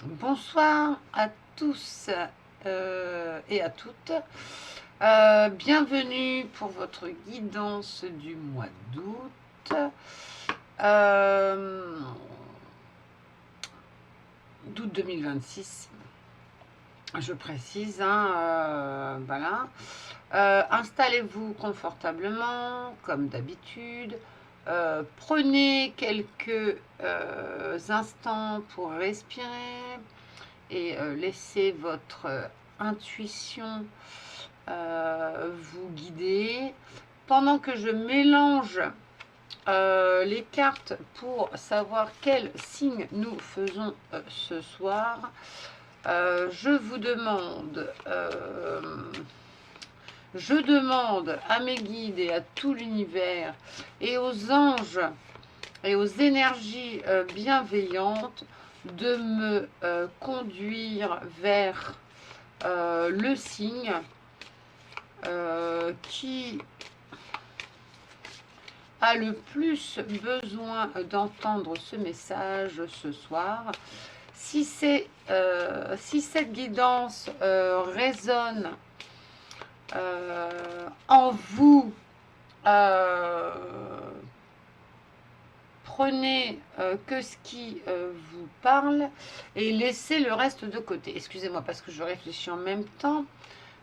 Bonsoir à tous et à toutes. Bienvenue pour votre guidance du mois d'août. D'août 2026, je précise. Voilà. Installez-vous confortablement, comme d'habitude. Prenez quelques instants pour respirer et laissez votre intuition vous guider. Pendant que je mélange les cartes pour savoir quel signe nous faisons ce soir, je vous demande... je demande à mes guides et à tout l'univers et aux anges et aux énergies bienveillantes de me conduire vers le signe qui a le plus besoin d'entendre ce message ce soir. Si cette guidance résonne en vous, prenez que ce qui vous parle et laissez le reste de côté. Excusez-moi parce que je réfléchis en même temps.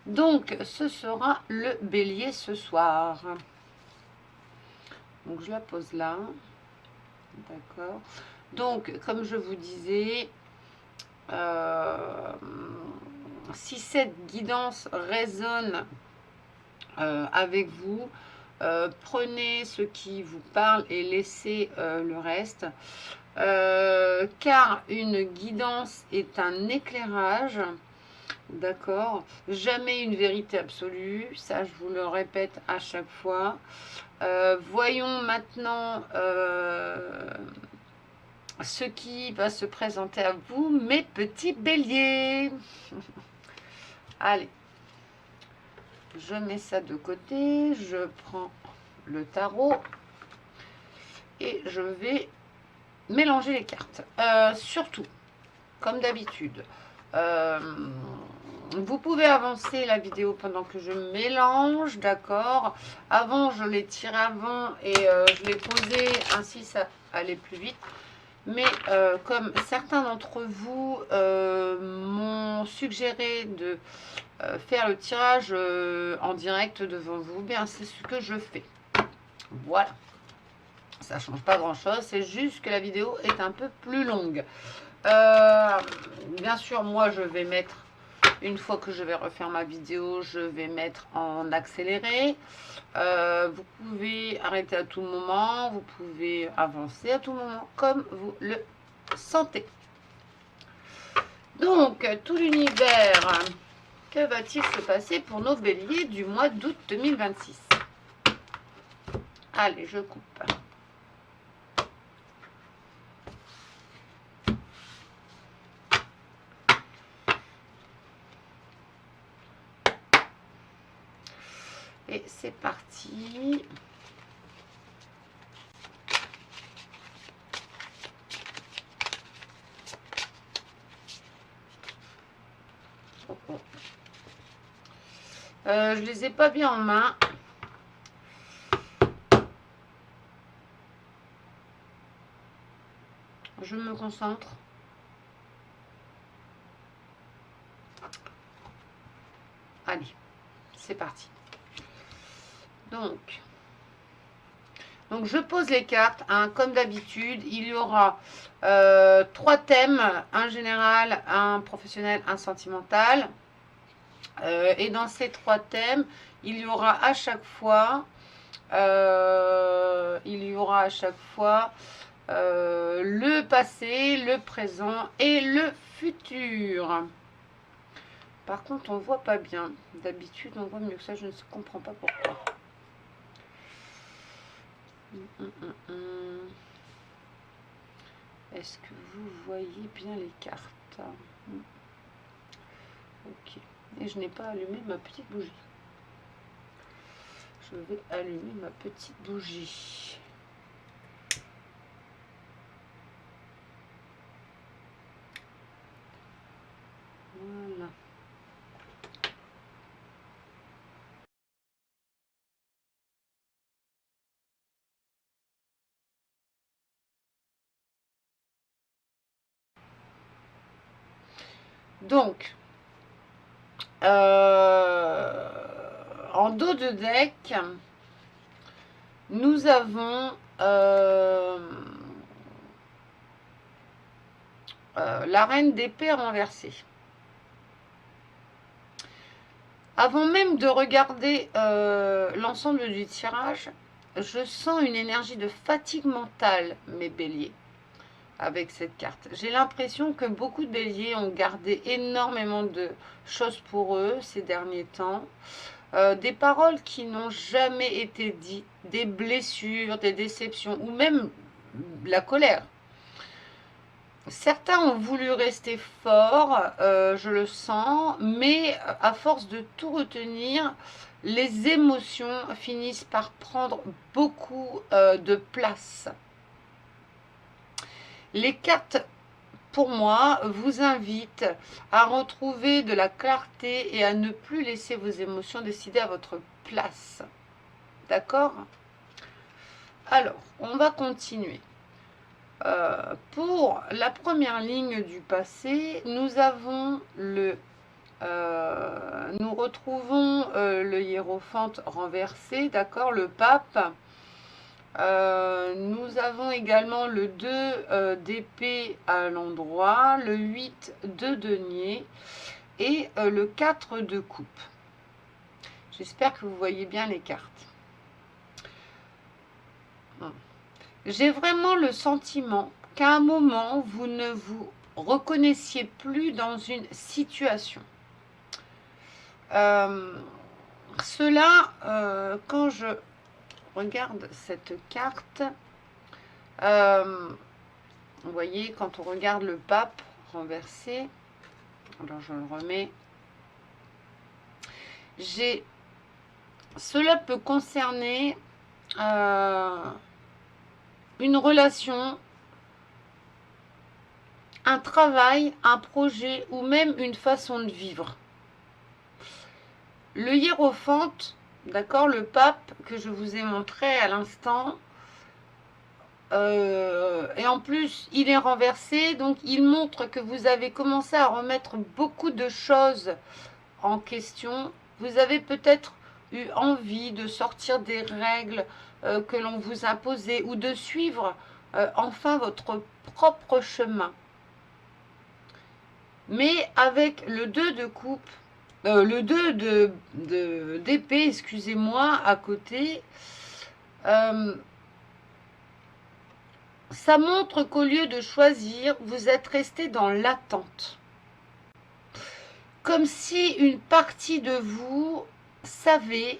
Donc, ce sera le bélier ce soir. Donc, je la pose là. D'accord. Donc, comme je vous disais, si cette guidance résonne avec vous, prenez ce qui vous parle et laissez le reste. Car une guidance est un éclairage, d'accord, jamais une vérité absolue, ça je vous le répète à chaque fois. Voyons maintenant ce qui va se présenter à vous, mes petits béliers. Allez, je mets ça de côté, je prends le tarot et je vais mélanger les cartes. Surtout, comme d'habitude, vous pouvez avancer la vidéo pendant que je mélange, d'accord. Avant, je l'ai tiré avant et je l'ai posé, ainsi ça allait plus vite. Mais comme certains d'entre vous m'ont suggéré de faire le tirage en direct devant vous, bien c'est ce que je fais. Voilà. Ça change pas grand chose, c'est juste que la vidéo est un peu plus longue. Bien sûr, moi je vais mettre, une fois que je vais refaire ma vidéo, je vais mettre en accéléré. Vous pouvez arrêter à tout moment, vous pouvez avancer à tout moment, comme vous le sentez. Donc, tout l'univers, que va-t-il se passer pour nos béliers du mois d'août 2026? Allez, je coupe. Et c'est parti. Je les ai pas bien en main. Je me concentre. Allez, c'est parti. Donc je pose les cartes, hein, comme d'habitude. Il y aura 3 thèmes, un général, un professionnel, un sentimental. Et dans ces 3 thèmes, il y aura à chaque fois, le passé, le présent et le futur. Par contre, on ne voit pas bien. D'habitude, on voit mieux que ça. Je ne comprends pas pourquoi. Est-ce que vous voyez bien les cartes? Ok. Et je n'ai pas allumé ma petite bougie. Je vais allumer ma petite bougie. Donc, en dos de deck, nous avons la reine d'épée renversée. Avant même de regarder l'ensemble du tirage, je sens une énergie de fatigue mentale, mes béliers, avec cette carte. J'ai l'impression que beaucoup de béliers ont gardé énormément de choses pour eux ces derniers temps. Des paroles qui n'ont jamais été dites, des blessures, des déceptions, ou même la colère. Certains ont voulu rester forts, je le sens, mais à force de tout retenir, les émotions finissent par prendre beaucoup de place. Les cartes, pour moi, vous invitent à retrouver de la clarté et à ne plus laisser vos émotions décider à votre place. D'accord? Alors, on va continuer. Pour la première ligne du passé, nous avons nous retrouvons le hiérophante renversé, d'accord, le pape. Nous avons également le 2 d'épée à l'endroit, le 8 de denier et le 4 de coupe. J'espère que vous voyez bien les cartes. J'ai vraiment le sentiment qu'à un moment, vous ne vous reconnaissiez plus dans une situation. Cela, quand je regarde cette carte, vous voyez, quand on regarde le pape renversé, alors je le remets, cela peut concerner une relation, un travail, un projet ou même une façon de vivre. Le hiérophante, d'accord, le pape que je vous ai montré à l'instant, et en plus il est renversé, donc il montre que vous avez commencé à remettre beaucoup de choses en question. Vous avez peut-être eu envie de sortir des règles que l'on vous imposait ou de suivre enfin votre propre chemin. Mais avec le 2 de coupe, le 2 d'épée, excusez-moi, à côté, ça montre qu'au lieu de choisir, vous êtes resté dans l'attente. Comme si une partie de vous savait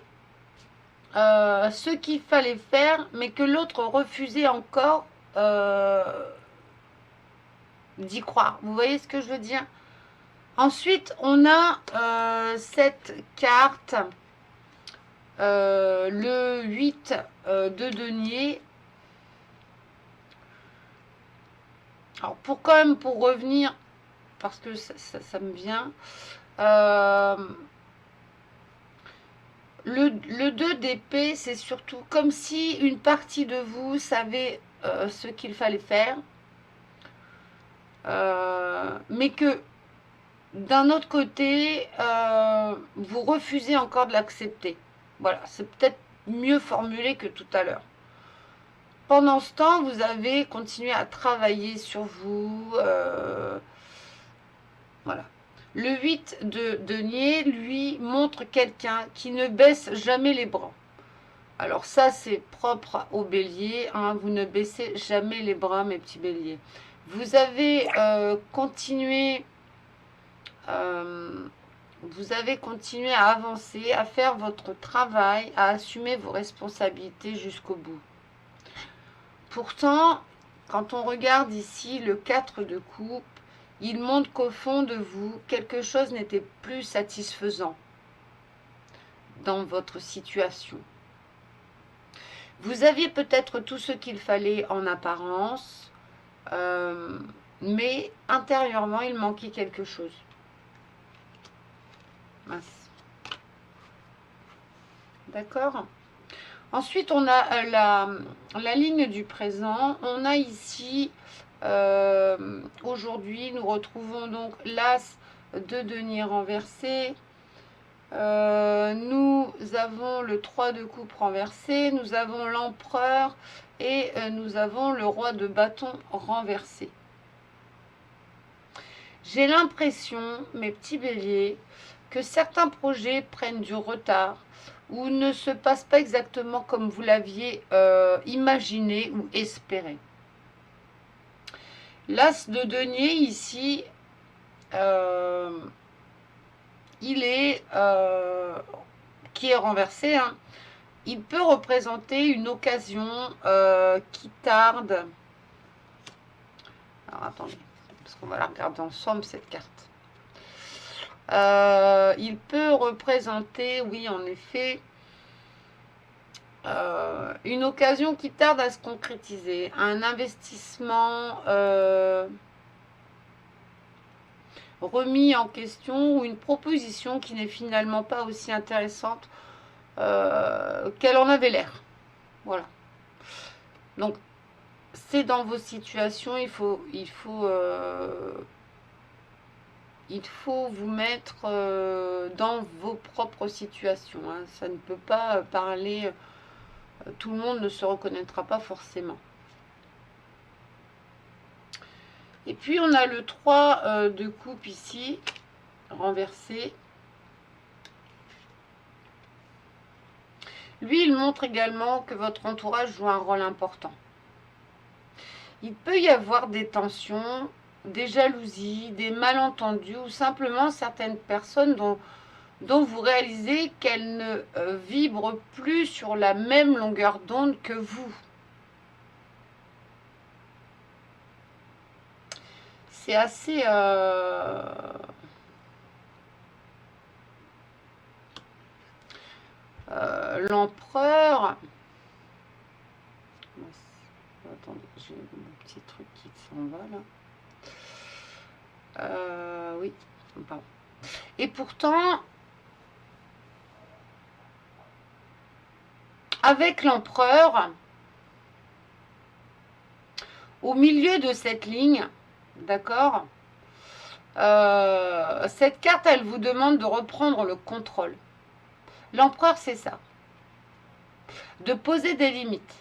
ce qu'il fallait faire, mais que l'autre refusait encore d'y croire. Vous voyez ce que je veux dire? Ensuite, on a cette carte, le 8 de denier. Alors, pour revenir, parce que ça me vient, le 2 d'épée, c'est surtout comme si une partie de vous savait ce qu'il fallait faire, mais que d'un autre côté, vous refusez encore de l'accepter. Voilà, c'est peut-être mieux formulé que tout à l'heure. Pendant ce temps, vous avez continué à travailler sur vous. Voilà. Le 8 de denier, lui, montre quelqu'un qui ne baisse jamais les bras. Alors ça, c'est propre au bélier. Hein, vous ne baissez jamais les bras, mes petits béliers. Vous avez continué... vous avez continué à avancer, à faire votre travail, à assumer vos responsabilités jusqu'au bout. Pourtant, quand on regarde ici le 4 de coupe, il montre qu'au fond de vous, quelque chose n'était plus satisfaisant dans votre situation. Vous aviez peut-être tout ce qu'il fallait en apparence, mais intérieurement, il manquait quelque chose. Mince. D'accord ? Ensuite, on a la ligne du présent. On a ici, aujourd'hui, nous retrouvons donc l'As 2 deniers renversés. Nous avons le 3 de coupe renversé, nous avons l'empereur et nous avons le roi de bâton renversé. J'ai l'impression, mes petits béliers, que certains projets prennent du retard ou ne se passent pas exactement comme vous l'aviez imaginé ou espéré. L'as de denier ici, il est qui est renversé, hein. Il peut représenter une occasion qui tarde. Alors attendez, parce qu'on va la regarder ensemble cette carte. Il peut représenter, oui en effet, une occasion qui tarde à se concrétiser, un investissement remis en question ou une proposition qui n'est finalement pas aussi intéressante qu'elle en avait l'air. Voilà. Donc, c'est dans vos situations, il faut vous mettre dans vos propres situations. Hein. Ça ne peut pas parler, tout le monde ne se reconnaîtra pas forcément. Et puis on a le 3 de coupe ici, renversé. Lui, il montre également que votre entourage joue un rôle important. Il peut y avoir des tensions, des jalousies, des malentendus ou simplement certaines personnes dont vous réalisez qu'elles ne vibrent plus sur la même longueur d'onde que vous. C'est assez... l'empereur... Attendez, j'ai mon petit truc qui s'en va là. Oui, pardon. Et pourtant, avec l'empereur, au milieu de cette ligne, d'accord, cette carte, elle vous demande de reprendre le contrôle. L'empereur, c'est ça. De poser des limites.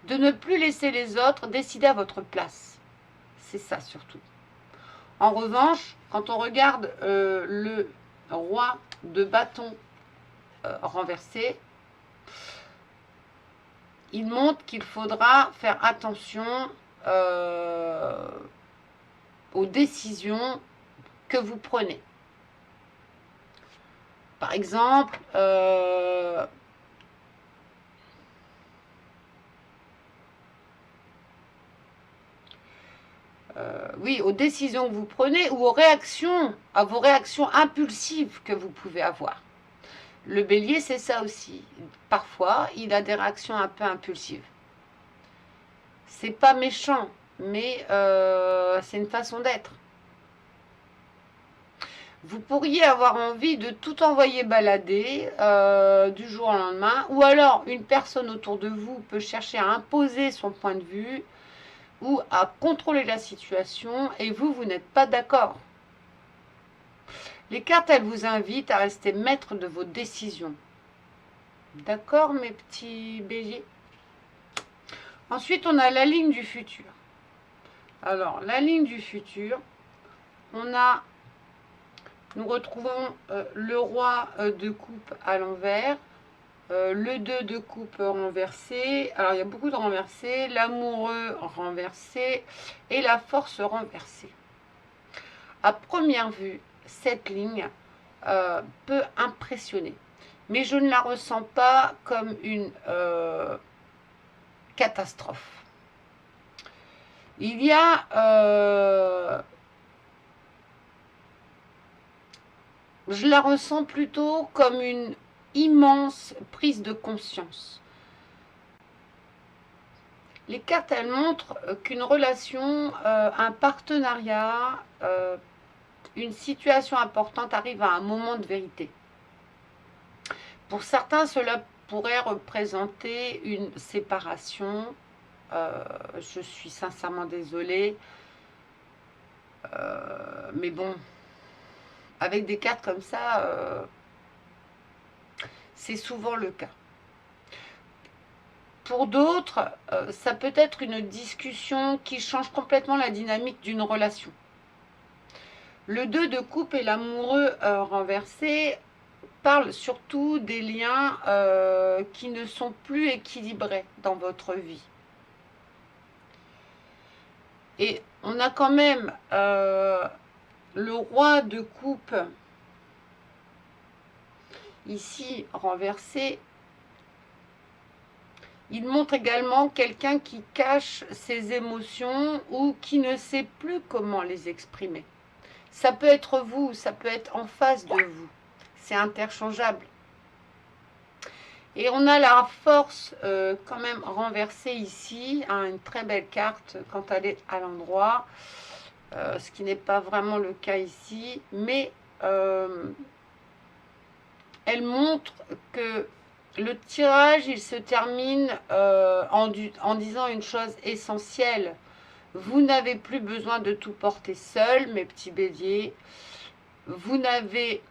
De ne plus laisser les autres décider à votre place. C'est ça surtout. En revanche, quand on regarde le roi de bâton renversé, il montre qu'il faudra faire attention aux décisions que vous prenez. Par exemple, oui, aux décisions que vous prenez ou à vos réactions impulsives que vous pouvez avoir. Le bélier, c'est ça aussi. Parfois, il a des réactions un peu impulsives. C'est pas méchant, mais c'est une façon d'être. Vous pourriez avoir envie de tout envoyer balader du jour au lendemain, ou alors une personne autour de vous peut chercher à imposer son point de vue ou à contrôler la situation, et vous n'êtes pas d'accord. Les cartes, elles vous invitent à rester maître de vos décisions. D'accord, mes petits béliers? Ensuite, on a la ligne du futur. Alors, la ligne du futur, nous retrouvons le roi de coupe à l'envers, le 2 de coupe renversé. Alors, il y a beaucoup de renversés. L'amoureux renversé et la force renversée. À première vue, cette ligne peut impressionner. Mais je ne la ressens pas comme une catastrophe. Il y a... je la ressens plutôt comme une immense prise de conscience. Les cartes, elles montrent qu'une relation, un partenariat, une situation importante arrive à un moment de vérité. Pour certains, cela pourrait représenter une séparation. Je suis sincèrement désolée. Mais bon, avec des cartes comme ça, c'est souvent le cas. Pour d'autres, ça peut être une discussion qui change complètement la dynamique d'une relation. Le 2 de coupe et l'amoureux renversé parle surtout des liens qui ne sont plus équilibrés dans votre vie. Et on a quand même le roi de coupe ici renversé. Il montre également quelqu'un qui cache ses émotions ou qui ne sait plus comment les exprimer. Ça peut être vous, ça peut être en face de vous. C'est interchangeable. Et on a la force quand même renversée ici, hein, une très belle carte quand elle est à l'endroit, ce qui n'est pas vraiment le cas ici, mais elle montre que le tirage, il se termine en disant une chose essentielle. Vous n'avez plus besoin de tout porter seul, mes petits béliers. Vous n'avez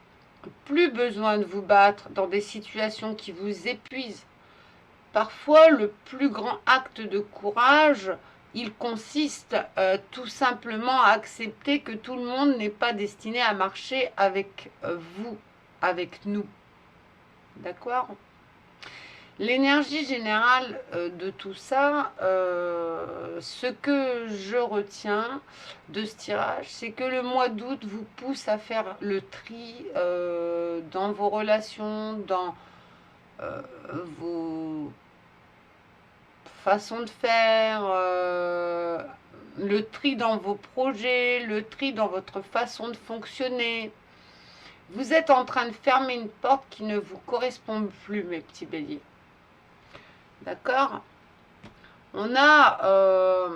plus besoin de vous battre dans des situations qui vous épuisent. Parfois, le plus grand acte de courage, il consiste tout simplement à accepter que tout le monde n'est pas destiné à marcher avec vous, avec nous. D'accord ? L'énergie générale de tout ça, ce que je retiens de ce tirage, c'est que le mois d'août vous pousse à faire le tri dans vos relations, dans vos façons de faire, le tri dans vos projets, le tri dans votre façon de fonctionner. Vous êtes en train de fermer une porte qui ne vous correspond plus, mes petits béliers. D'accord ? On a...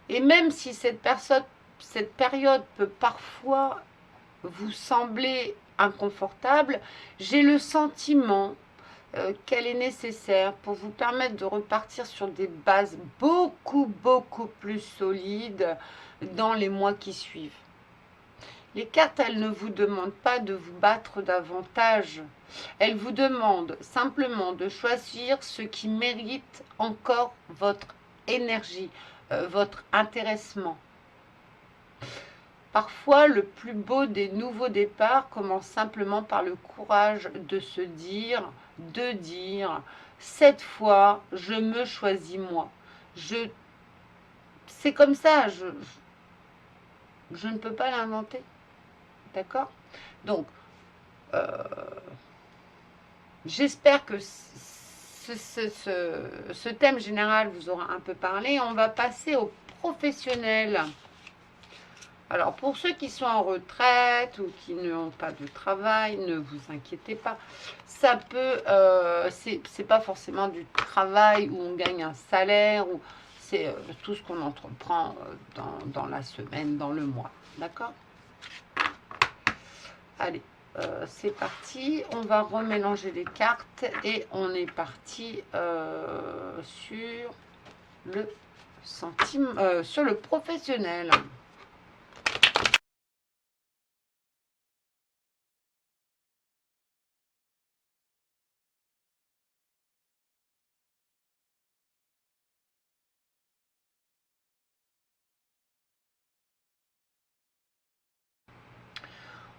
et même si cette période peut parfois vous sembler inconfortable, j'ai le sentiment qu'elle est nécessaire pour vous permettre de repartir sur des bases beaucoup plus solides dans les mois qui suivent. Les cartes, elles ne vous demandent pas de vous battre davantage. Elles vous demandent simplement de choisir ce qui mérite encore votre énergie, votre intéressement. Parfois, le plus beau des nouveaux départs commence simplement par le courage de se dire, cette fois, je me choisis moi. C'est comme ça, je ne peux pas l'inventer. D'accord ? Donc, j'espère que ce thème général vous aura un peu parlé. On va passer aux professionnels. Alors, pour ceux qui sont en retraite ou qui n'ont pas de travail, ne vous inquiétez pas. Ça peut, c'est pas forcément du travail où on gagne un salaire, ou c'est tout ce qu'on entreprend dans la semaine, dans le mois. D'accord ? Allez, c'est parti. On va remélanger les cartes et on est parti sur le sur le professionnel.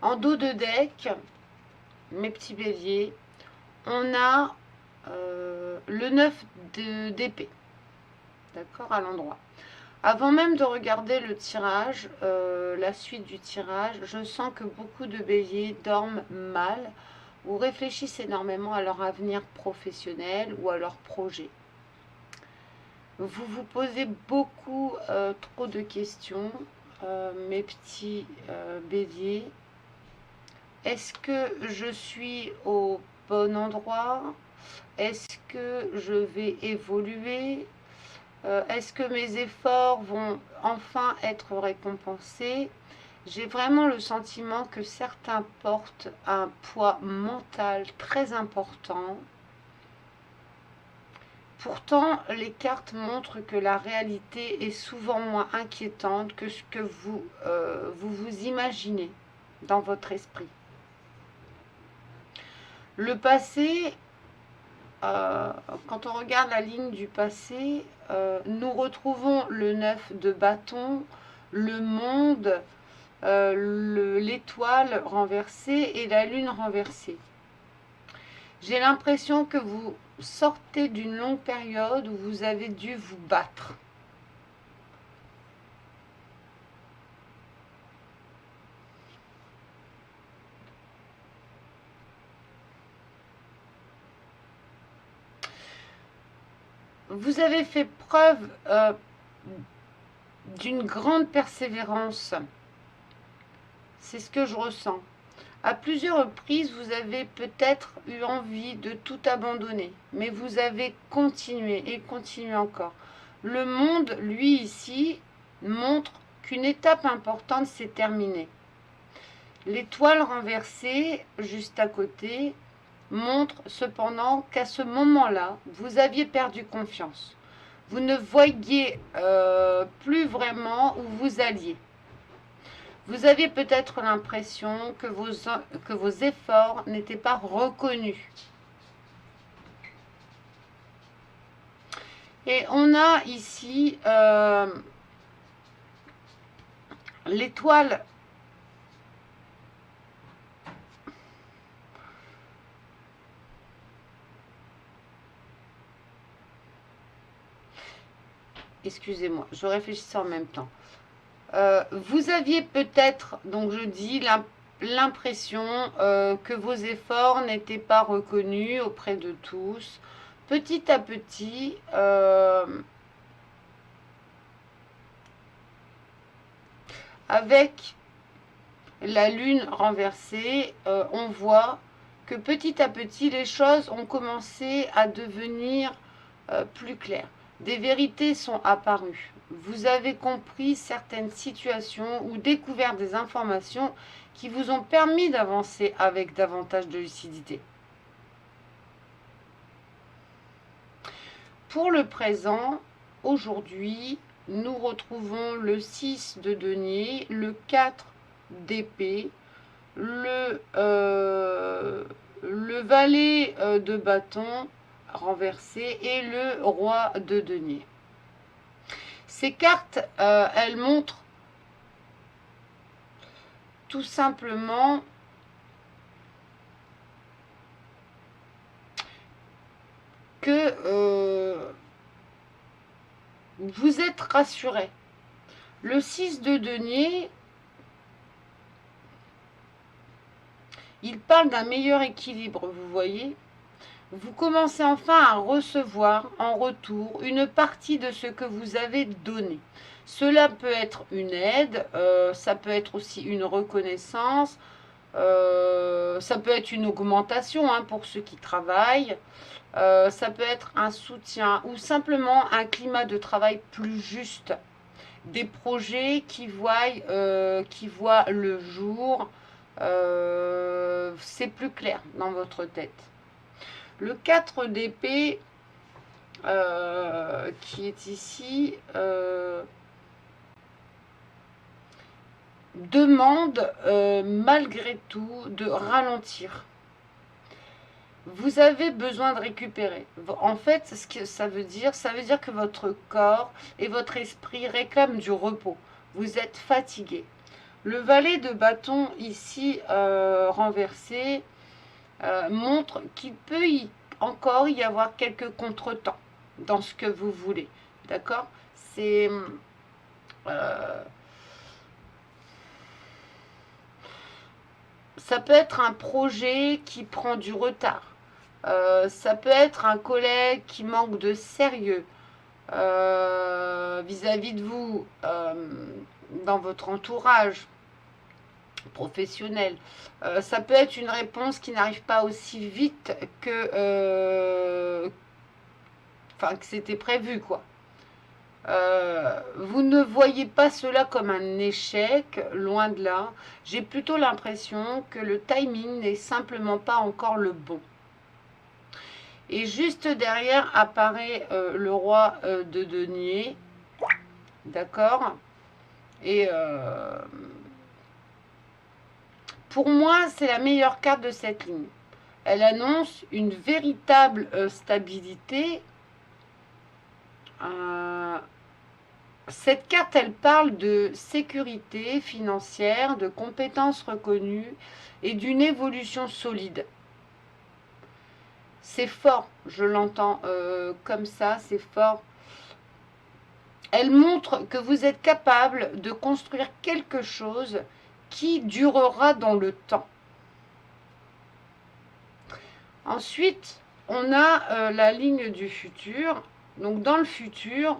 En dos de deck, mes petits béliers, on a le 9 d'épée, d'accord, à l'endroit. Avant même de regarder le tirage, la suite du tirage, je sens que beaucoup de béliers dorment mal ou réfléchissent énormément à leur avenir professionnel ou à leur projet. Vous vous posez beaucoup trop de questions, mes petits béliers. Est-ce que je suis au bon endroit? Est-ce que je vais évoluer? Est-ce que mes efforts vont enfin être récompensés? J'ai vraiment le sentiment que certains portent un poids mental très important Pourtant, les cartes montrent que la réalité est souvent moins inquiétante que ce que vous imaginez dans votre esprit. Le passé, quand on regarde la ligne du passé, nous retrouvons le 9 de bâton, le monde, l'étoile renversée et la lune renversée. J'ai l'impression que vous sortez d'une longue période où vous avez dû vous battre. Vous avez fait preuve d'une grande persévérance. C'est ce que je ressens. À plusieurs reprises, vous avez peut-être eu envie de tout abandonner, mais vous avez continué et continué encore. Le monde, lui, ici, montre qu'une étape importante s'est terminée. L'étoile renversée, juste à côté, montre cependant qu'à ce moment-là, vous aviez perdu confiance. Vous ne voyiez plus vraiment où vous alliez. Vous aviez peut-être l'impression que vos efforts n'étaient pas reconnus. Et on a ici l'étoile. Excusez-moi, je réfléchissais en même temps. Vous aviez peut-être, donc je dis, l'impression que vos efforts n'étaient pas reconnus auprès de tous. Petit à petit, avec la lune renversée, on voit que petit à petit, les choses ont commencé à devenir plus claires. Des vérités sont apparues. Vous avez compris certaines situations ou découvert des informations qui vous ont permis d'avancer avec davantage de lucidité. Pour le présent, aujourd'hui, nous retrouvons le 6 de denier, le 4 d'épée, le valet de bâton renversé et le roi de denier. Ces cartes, elles montrent tout simplement que vous êtes rassuré. Le 6 de denier, il parle d'un meilleur équilibre, vous voyez. Vous commencez enfin à recevoir en retour une partie de ce que vous avez donné. Cela peut être une aide, ça peut être aussi une reconnaissance, ça peut être une augmentation pour ceux qui travaillent, ça peut être un soutien ou simplement un climat de travail plus juste. Des projets qui voient le jour, c'est plus clair dans votre tête. Le 4 d'épée qui est ici demande malgré tout de ralentir. Vous avez besoin de récupérer. En fait, ce que ça veut dire que votre corps et votre esprit réclament du repos. Vous êtes fatigué. Le valet de bâton ici renversé montre qu'il peut encore y avoir quelques contretemps dans ce que vous voulez. D'accord? C'est ça peut être un projet qui prend du retard. Ça peut être un collègue qui manque de sérieux vis-à-vis de vous dans votre entourage professionnel. Ça peut être une réponse qui n'arrive pas aussi vite que c'était prévu, quoi. Vous ne voyez pas cela comme un échec, loin de là. J'ai plutôt l'impression que le timing n'est simplement pas encore le bon. Et juste derrière apparaît le roi de denier. D'accord? Et pour moi, c'est la meilleure carte de cette ligne. Elle annonce une véritable stabilité. Cette carte, elle parle de sécurité financière, de compétences reconnues et d'une évolution solide. C'est fort, je l'entends comme ça, c'est fort. Elle montre que vous êtes capable de construire quelque chose qui durera dans le temps. Ensuite, on a la ligne du futur. Donc dans le futur,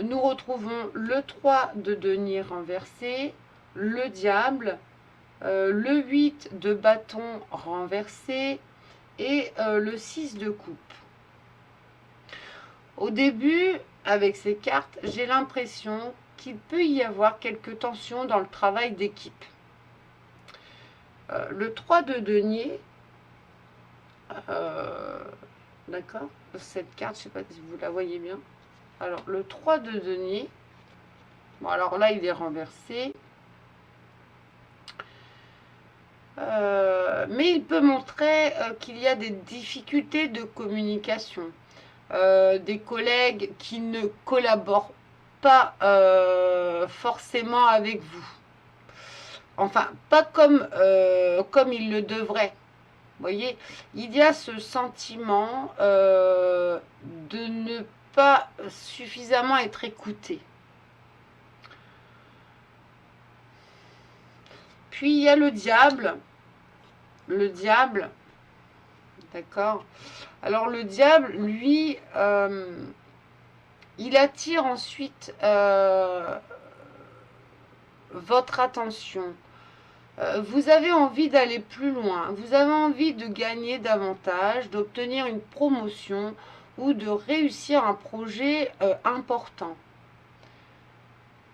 nous retrouvons le 3 de denier renversé, le diable, le 8 de bâton renversé et le 6 de coupe. Au début, avec ces cartes, j'ai l'impression qu'il peut y avoir quelques tensions dans le travail d'équipe. Le 3 de denier, d'accord, cette carte, je ne sais pas si vous la voyez bien. Alors, le 3 de denier, bon, alors là, il est renversé. Mais il peut montrer qu'il y a des difficultés de communication. Des collègues qui ne collaborent pas forcément avec vous. Enfin, pas comme ils le devraient. Vous voyez, il y a ce sentiment de ne pas suffisamment être écouté. Puis il y a le diable. Le diable, d'accord. Alors le diable, lui, il attire ensuite votre attention. Vous avez envie d'aller plus loin. Vous avez envie de gagner davantage, d'obtenir une promotion ou de réussir un projet important.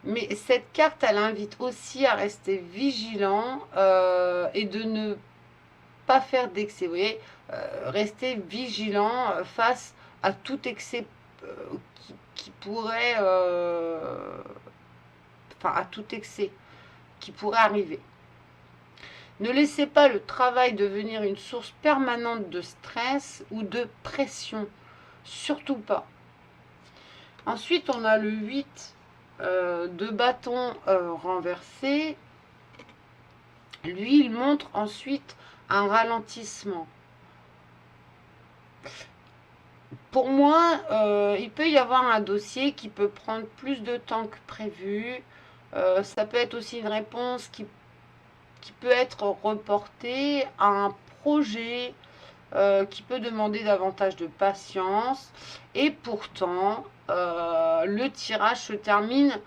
Mais cette carte, elle invite aussi à rester vigilant et de ne pas faire d'excès. Vous voyez, rester vigilant face à tout excès qui pourrait, à tout excès qui pourrait arriver. Ne laissez pas le travail devenir une source permanente de stress ou de pression. Surtout pas. Ensuite, on a le 8 de bâton renversé. Lui, il montre ensuite un ralentissement. Pour moi, il peut y avoir un dossier qui peut prendre plus de temps que prévu. Ça peut être aussi une réponse qui peut être reportée à un projet qui peut demander davantage de patience. Et pourtant, le tirage se termine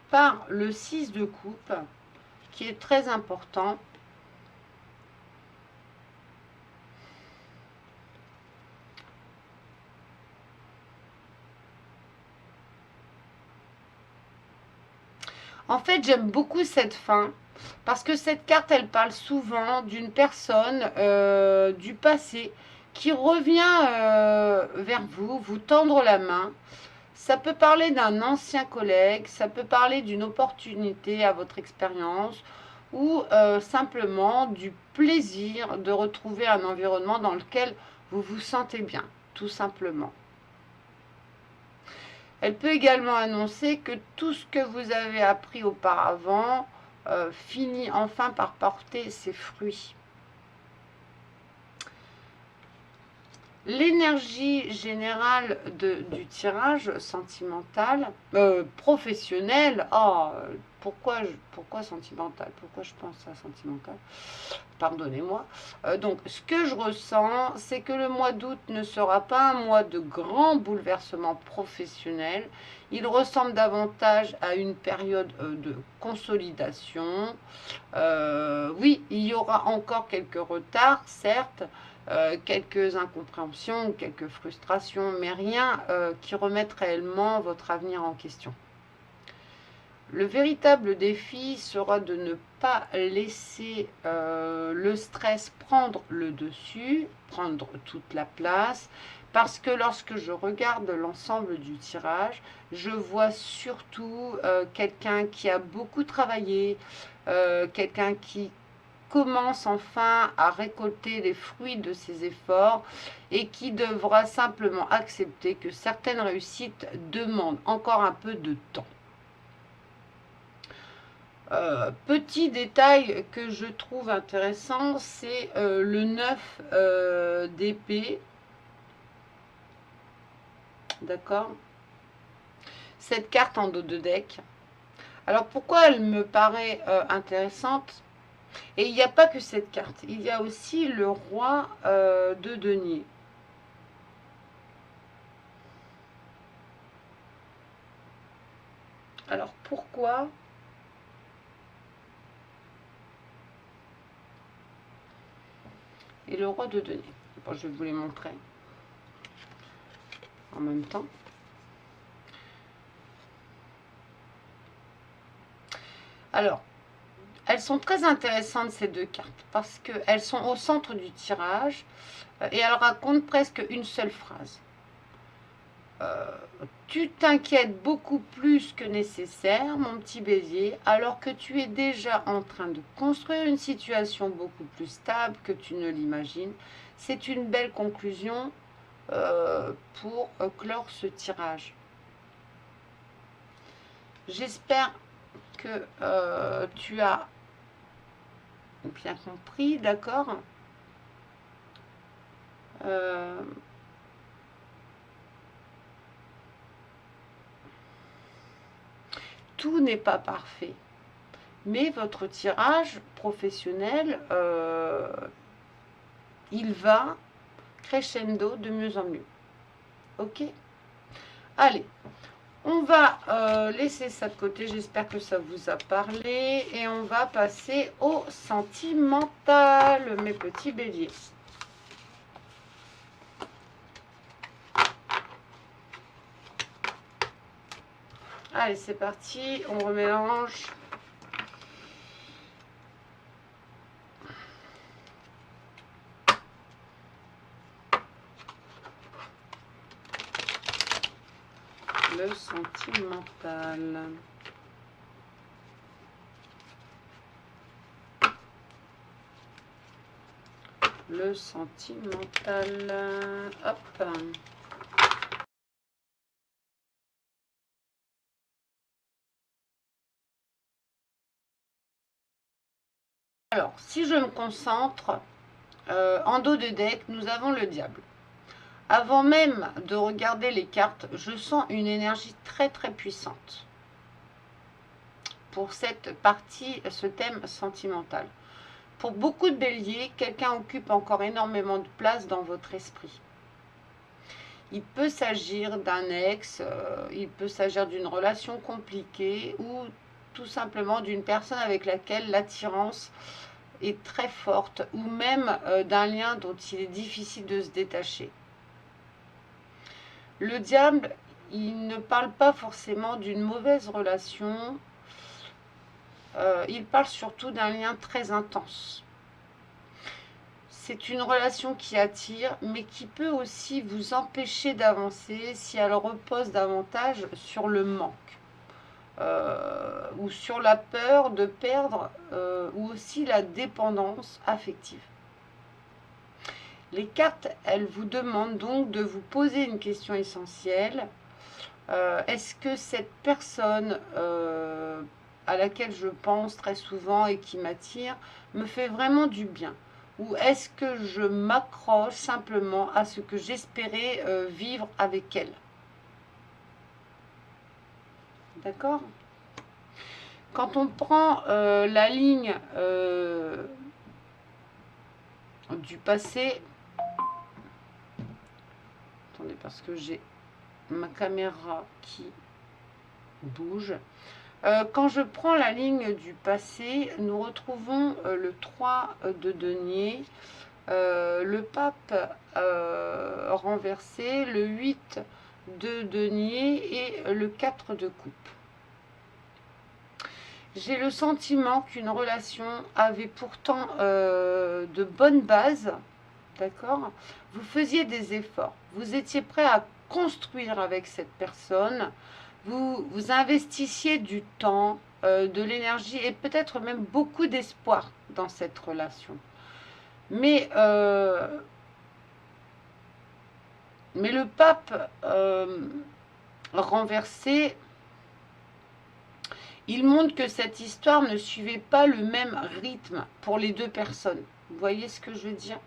par le 6 de coupe, qui est très important. En fait, j'aime beaucoup cette fin parce que cette carte, elle parle souvent d'une personne du passé qui revient vers vous, vous tendre la main. Ça peut parler d'un ancien collègue, ça peut parler d'une opportunité à votre expérience ou simplement du plaisir de retrouver un environnement dans lequel vous vous sentez bien, tout simplement. Elle peut également annoncer que tout ce que vous avez appris auparavant finit enfin par porter ses fruits. L'énergie générale du tirage sentimental, professionnel, pourquoi sentimental? Pourquoi je pense à sentimental? Pardonnez-moi. Donc, ce que je ressens, c'est que le mois d'août ne sera pas un mois de grand bouleversement professionnel. Il ressemble davantage à une période de consolidation. Oui, il y aura encore quelques retards, certes, quelques incompréhensions, quelques frustrations, mais rien qui remette réellement votre avenir en question. Le véritable défi sera de ne pas laisser le stress prendre le dessus, prendre toute la place, Parce que lorsque je regarde l'ensemble du tirage, je vois surtout quelqu'un qui a beaucoup travaillé, quelqu'un qui commence enfin à récolter les fruits de ses efforts et qui devra simplement accepter que certaines réussites demandent encore un peu de temps. Petit détail que je trouve intéressant, c'est le 9 d'épée. D'accord? Cette carte en dos de deck. Alors pourquoi elle me paraît intéressante? Et il n'y a pas que cette carte, il y a aussi le roi de denier. Alors pourquoi? Et le roi de denier. Bon, je vais vous les montrer en même temps. Alors, elles sont très intéressantes ces deux cartes parce qu'elles sont au centre du tirage et elles racontent presque une seule phrase. Tu t'inquiètes beaucoup plus que nécessaire, mon petit bélier, alors que tu es déjà en train de construire une situation beaucoup plus stable que tu ne l'imagines. C'est une belle conclusion pour clore ce tirage. J'espère que tu as bien compris, d'accord. Tout n'est pas parfait, mais votre tirage professionnel, il va crescendo de mieux en mieux. Ok? Allez, on va laisser ça de côté. J'espère que ça vous a parlé. Et on va passer au sentimental, mes petits béliers. Allez, c'est parti. On remélange. Le sentimental. Le sentimental. Hop. Alors, si je me concentre, en dos de deck, nous avons le diable. Avant même de regarder les cartes, je sens une énergie très très puissante pour cette partie, ce thème sentimental. Pour beaucoup de béliers, quelqu'un occupe encore énormément de place dans votre esprit. Il peut s'agir d'un ex, il peut s'agir d'une relation compliquée ou tout simplement d'une personne avec laquelle l'attirance est très forte ou même d'un lien dont il est difficile de se détacher. Le diable, il ne parle pas forcément d'une mauvaise relation, il parle surtout d'un lien très intense. C'est une relation qui attire, mais qui peut aussi vous empêcher d'avancer si elle repose davantage sur le manque. Ou sur la peur de perdre, ou aussi la dépendance affective. Les cartes, elles vous demandent donc de vous poser une question essentielle. Est-ce que cette personne à laquelle je pense très souvent et qui m'attire me fait vraiment du bien? Ou est-ce que je m'accroche simplement à ce que j'espérais vivre avec elle? D'accord? Quand on prend la ligne du passé, attendez parce que j'ai ma caméra qui bouge. Quand je prends la ligne du passé, nous retrouvons le 3 de denier, le pape renversé, le 8 de denier et le 4 de coupe. J'ai le sentiment qu'une relation avait pourtant de bonnes bases, d'accord? Vous faisiez des efforts, vous étiez prêt à construire avec cette personne, vous investissiez du temps, de l'énergie et peut-être même beaucoup d'espoir dans cette relation. Mais, mais le pape renversé, il montre que cette histoire ne suivait pas le même rythme pour les deux personnes. Vous voyez ce que je veux dire?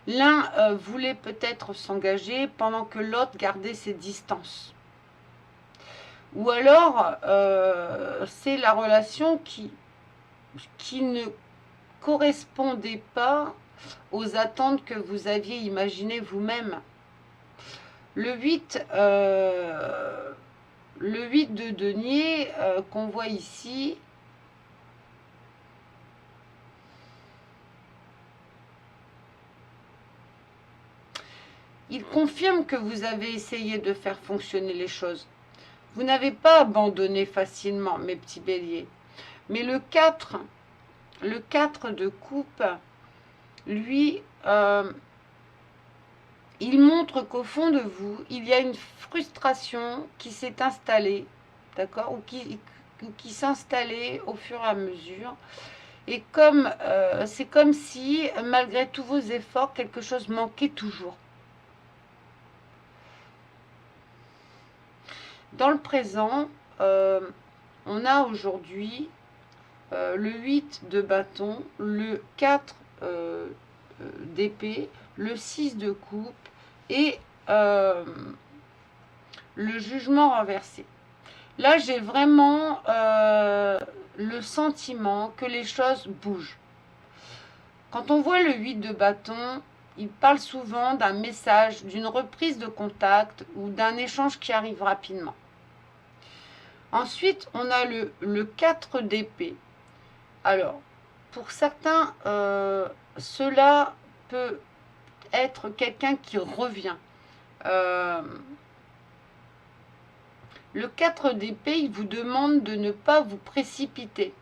L'un voulait peut-être s'engager pendant que l'autre gardait ses distances. Ou alors, c'est la relation qui ne correspondait pas aux attentes que vous aviez imaginées vous-même. Le 8, de denier qu'on voit ici, il confirme que vous avez essayé de faire fonctionner les choses. Vous n'avez pas abandonné facilement, mes petits béliers. Mais le 4 de coupe, lui, il montre qu'au fond de vous, il y a une frustration qui s'est installée, d'accord, ou qui s'installait au fur et à mesure. Et comme c'est comme si, malgré tous vos efforts, quelque chose manquait toujours. Dans le présent, on a aujourd'hui le 8 de bâton, le 4 d'épée, le 6 de coupe et le jugement renversé. Là, j'ai vraiment le sentiment que les choses bougent. Quand on voit le 8 de bâton, il parle souvent d'un message, d'une reprise de contact ou d'un échange qui arrive rapidement. Ensuite, on a le 4 d'épée. Alors, pour certains, cela peut être quelqu'un qui revient. Le 4 d'épée, il vous demande de ne pas vous précipiter.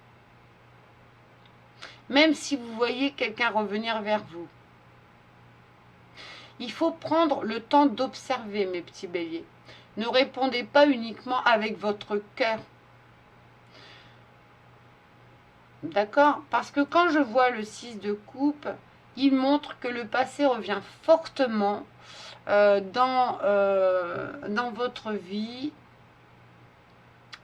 Même si vous voyez quelqu'un revenir vers vous. Il faut prendre le temps d'observer, mes petits béliers. Ne répondez pas uniquement avec votre cœur. D'accord? Parce que quand je vois le 6 de coupe, il montre que le passé revient fortement dans votre vie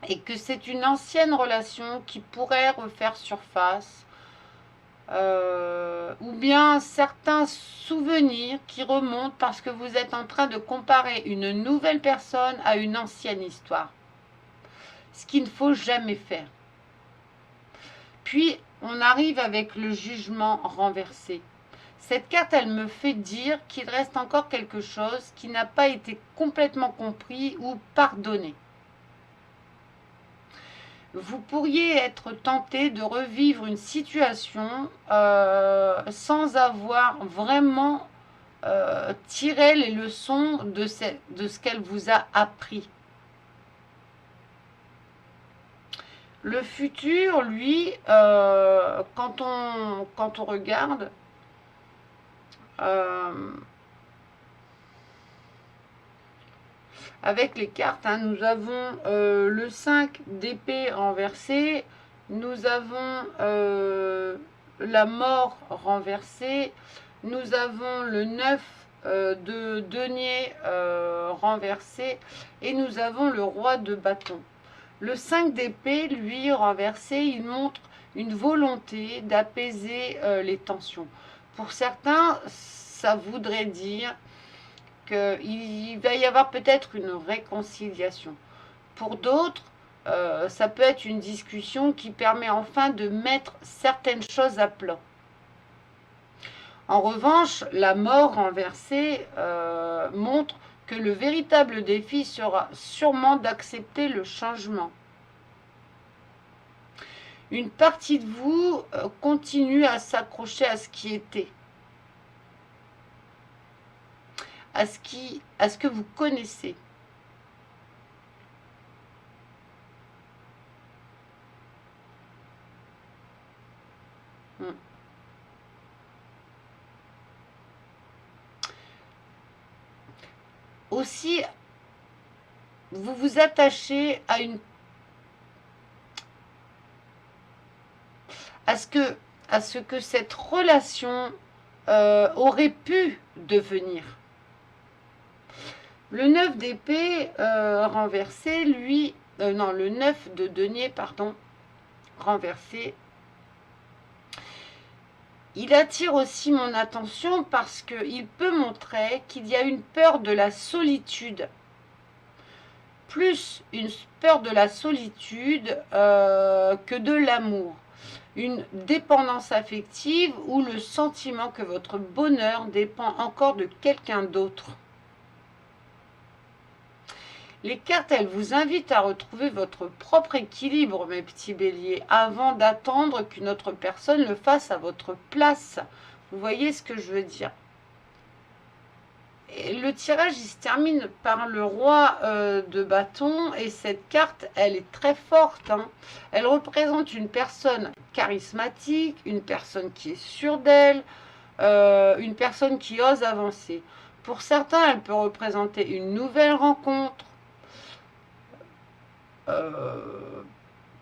et que c'est une ancienne relation qui pourrait refaire surface. Ou bien certains souvenirs qui remontent parce que vous êtes en train de comparer une nouvelle personne à une ancienne histoire. Ce qu'il ne faut jamais faire. Puis, on arrive avec le jugement renversé. Cette carte, elle me fait dire qu'il reste encore quelque chose qui n'a pas été complètement compris ou pardonné. Vous pourriez être tenté de revivre une situation sans avoir vraiment tiré les leçons de ce qu'elle vous a appris. Le futur, lui, quand on regarde, avec les cartes, hein, nous avons le 5 d'épée renversé, nous avons la mort renversée, nous avons le 9 de denier renversé et nous avons le roi de bâton. Le 5 d'épée, lui, renversé, il montre une volonté d'apaiser les tensions. Pour certains, ça voudrait dire qu'il va y avoir peut-être une réconciliation. Pour d'autres, ça peut être une discussion qui permet enfin de mettre certaines choses à plat. En revanche, la mort renversée montre que le véritable défi sera sûrement d'accepter le changement. Une partie de vous continue à s'accrocher à ce qui était, à ce que vous connaissez. aussi, vous vous attachez à ce que cette relation aurait pu devenir. Le 9 d'épée renversé, lui, non, le 9 de denier, pardon, renversé, il attire aussi mon attention parce qu'il peut montrer qu'il y a une peur de la solitude. Plus une peur de la solitude que de l'amour. Une dépendance affective ou le sentiment que votre bonheur dépend encore de quelqu'un d'autre. Les cartes, elles vous invitent à retrouver votre propre équilibre, mes petits béliers, avant d'attendre qu'une autre personne le fasse à votre place. Vous voyez ce que je veux dire? Et le tirage, il se termine par le roi de bâton. Et cette carte, elle est très forte. Hein. Elle représente une personne charismatique, une personne qui est sûre d'elle, une personne qui ose avancer. Pour certains, elle peut représenter une nouvelle rencontre.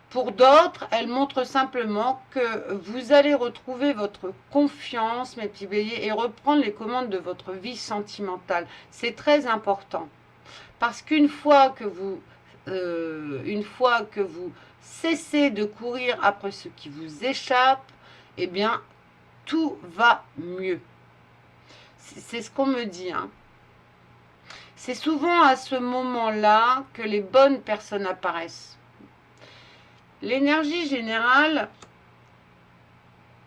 Pour d'autres, elle montre simplement que vous allez retrouver votre confiance, mes petits béliers, et reprendre les commandes de votre vie sentimentale. C'est très important. Parce qu'une fois que vous cessez de courir après ce qui vous échappe, eh bien, tout va mieux. C'est ce qu'on me dit, hein. C'est souvent à ce moment-là que les bonnes personnes apparaissent. L'énergie générale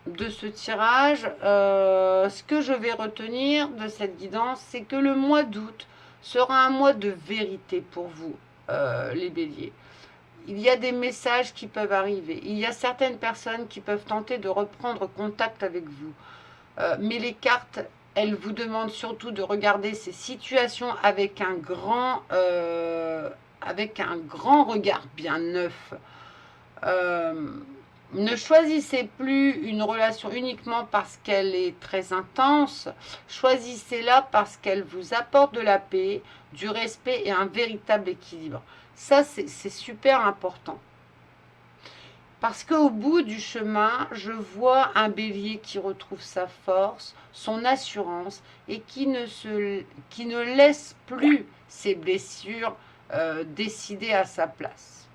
de ce tirage, ce que je vais retenir de cette guidance, c'est que le mois d'août sera un mois de vérité pour vous, les béliers. Il y a des messages qui peuvent arriver. Il y a certaines personnes qui peuvent tenter de reprendre contact avec vous. Mais les cartes, elles vous demandent surtout de regarder ces situations avec un grand regard bien neuf. Ne choisissez plus une relation uniquement parce qu'elle est très intense. Choisissez-la parce qu'elle vous apporte de la paix, du respect et un véritable équilibre. Ça, c'est super important. Parce qu'au bout du chemin, je vois un bélier qui retrouve sa force, son assurance et qui ne laisse plus ses blessures décider à sa place.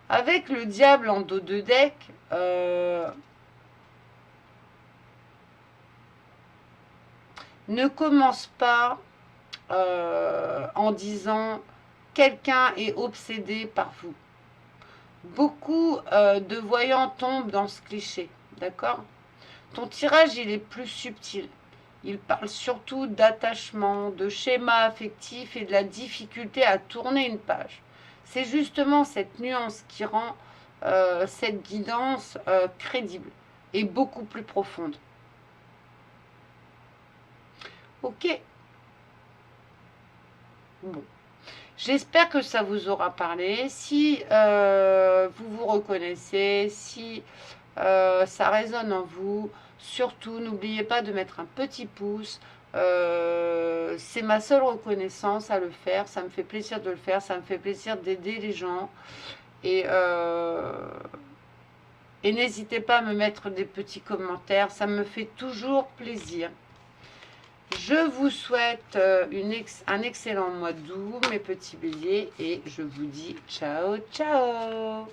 Avec le diable en dos de deck, ne commence pas en disant quelqu'un est obsédé par vous. Beaucoup de voyants tombent dans ce cliché, d'accord? Ton tirage, il est plus subtil. Il parle surtout d'attachement, de schéma affectif et de la difficulté à tourner une page. C'est justement cette nuance qui rend cette guidance crédible et beaucoup plus profonde. Ok. Bon. J'espère que ça vous aura parlé. Si vous vous reconnaissez, si ça résonne en vous, surtout n'oubliez pas de mettre un petit pouce. C'est ma seule reconnaissance à le faire. Ça me fait plaisir de le faire. Ça me fait plaisir d'aider les gens. Et n'hésitez pas à me mettre des petits commentaires. Ça me fait toujours plaisir. Je vous souhaite un excellent mois d'août, mes petits béliers, et je vous dis ciao, ciao!